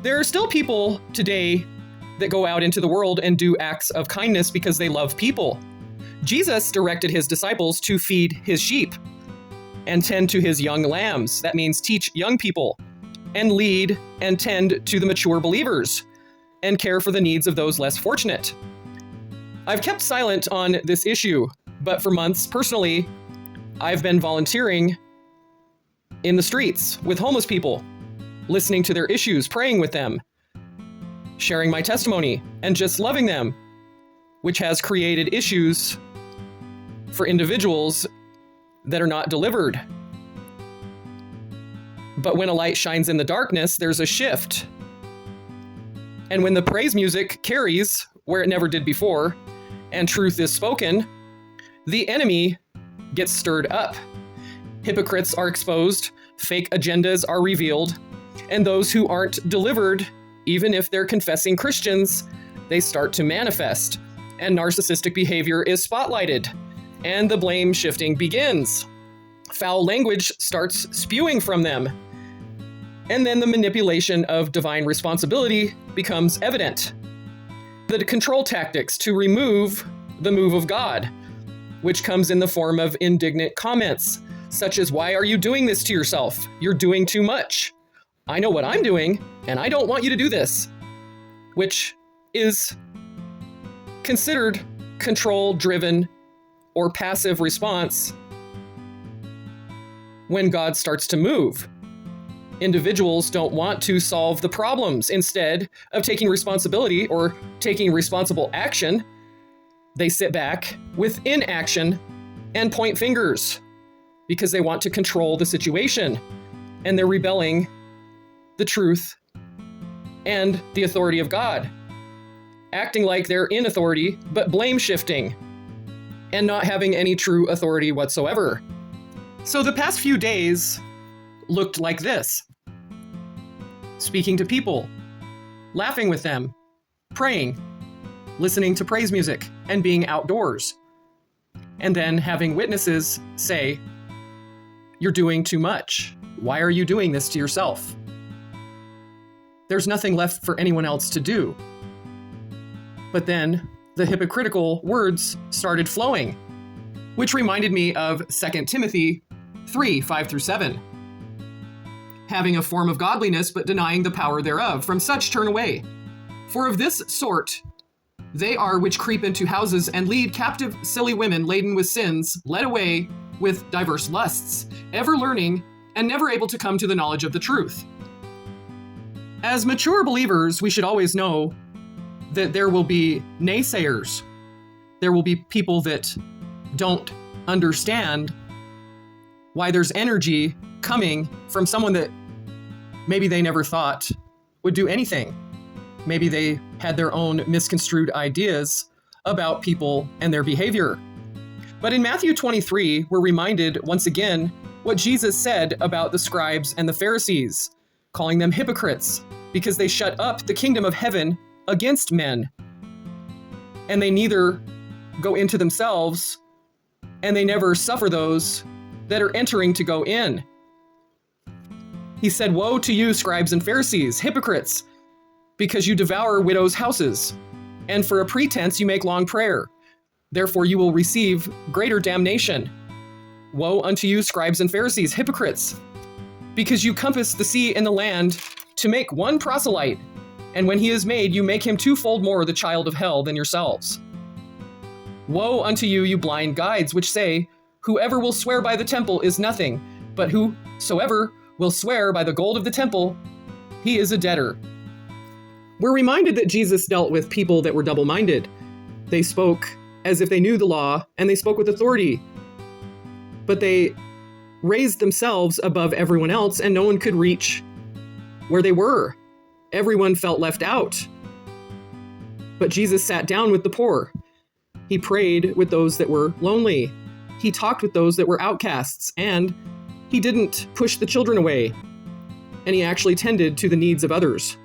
There are still people today that go out into the world and do acts of kindness because they love people. Jesus directed his disciples to feed his sheep and tend to his young lambs. That means teach young people and lead and tend to the mature believers and care for the needs of those less fortunate. I've kept silent on this issue, but for months, personally, I've been volunteering in the streets with homeless people, listening to their issues, praying with them, sharing my testimony, and just loving them, which has created issues for individuals that are not delivered. But when a light shines in the darkness, there's a shift. And when the praise music carries where it never did before, and truth is spoken, the enemy gets stirred up. Hypocrites are exposed, fake agendas are revealed, and those who aren't delivered, even if they're confessing Christians, they start to manifest, and narcissistic behavior is spotlighted, and the blame shifting begins. Foul language starts spewing from them, and then the manipulation of divine responsibility becomes evident. The control tactics to remove the move of God, which comes in the form of indignant comments, such as, "Why are you doing this to yourself? You're doing too much. I know what I'm doing, and I don't want you to do this," which is considered control-driven or passive response when God starts to move. Individuals don't want to solve the problems. Instead of taking responsibility or taking responsible action, they sit back with inaction and point fingers because they want to control the situation, and they're rebelling the truth and the authority of God, acting like they're in authority, but blame shifting and not having any true authority whatsoever. So the past few days looked like this: speaking to people, laughing with them, praying, listening to praise music, and being outdoors. And then having witnesses say, "You're doing too much. Why are you doing this to yourself?" There's nothing left for anyone else to do. But then the hypocritical words started flowing, which reminded me of 2 Timothy 3, 5-7. "Having a form of godliness, but denying the power thereof. From such turn away. For of this sort they are which creep into houses and lead captive silly women laden with sins, led away with diverse lusts, ever learning and never able to come to the knowledge of the truth." As mature believers, we should always know that there will be naysayers. There will be people that don't understand why there's energy coming from someone that maybe they never thought would do anything. Maybe they had their own misconstrued ideas about people and their behavior. But in Matthew 23, we're reminded once again what Jesus said about the scribes and the Pharisees, calling them hypocrites because they shut up the kingdom of heaven against men. And they neither go into themselves, and they never suffer those that are entering to go in. He said, "Woe to you, scribes and Pharisees, hypocrites, because you devour widows' houses, and for a pretense you make long prayer. Therefore you will receive greater damnation. Woe unto you, scribes and Pharisees, hypocrites, because you compass the sea and the land to make one proselyte, and when he is made, you make him twofold more the child of hell than yourselves. Woe unto you, you blind guides, which say, Whoever will swear by the temple is nothing, but whosoever will swear by the gold of the temple, he is a debtor." We're reminded that Jesus dealt with people that were double-minded. They spoke as if they knew the law, and they spoke with authority, but they raised themselves above everyone else, and no one could reach where they were. Everyone felt left out. But Jesus sat down with the poor. He prayed with those that were lonely. He talked with those that were outcasts, and he didn't push the children away. And he actually tended to the needs of others.